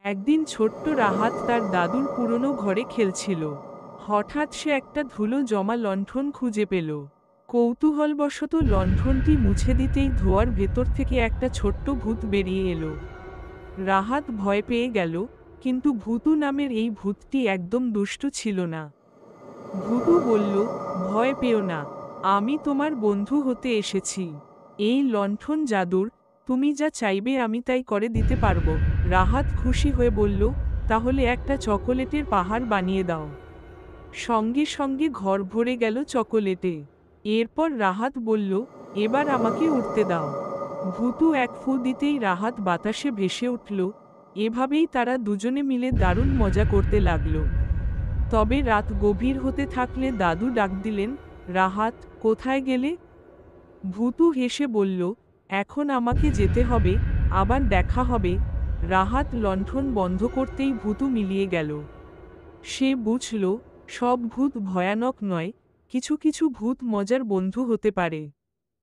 একদিন ছোট্ট রাহাত তার দাদুর পুরনো ঘরে খেলছিল। হঠাৎ সে একটা ধুলো জমা লণ্ঠন খুঁজে পেল। কৌতূহলবশত লণ্ঠনটি মুছে দিতেই ধোঁয়ার ভেতর থেকে একটা ছোট্ট ভূত বেরিয়ে এলো। রাহাত ভয় পেয়ে গেল, কিন্তু ভূতু নামের এই ভূতটি একদম দুষ্টু ছিল না। ভূতু বলল, ভয় পেও না, আমি তোমার বন্ধু হতে এসেছি। এই লণ্ঠন জাদুর, তুমি যা চাইবে আমি তাই করে দিতে পারবো। রাহাত খুশি হয়ে বলল, তাহলে একটা চকোলেটের পাহাড় বানিয়ে দাও। সঙ্গে সঙ্গে ঘর ভরে গেল চকোলেটে। এরপর রাহাত বলল, এবার আমাকে উঠতে দাও। ভূতু এক ফু দিতেই রাহাত বাতাসে ভেসে উঠল। এভাবেই তারা দুজনে মিলে দারুণ মজা করতে লাগলো। তবে রাত গভীর হতে থাকলে দাদু ডাক দিলেন, রাহাত, কোথায় গেলে? ভূতু হেসে বলল, এখন আমাকে যেতে হবে, আবার দেখা হবে। রাহাত লণ্ঠন বন্ধ করতেই ভূতু মিলিয়ে গেল। সে বুঝল, সব ভূত ভয়ানক নয়, কিছু কিছু ভূত মজার বন্ধু হতে পারে।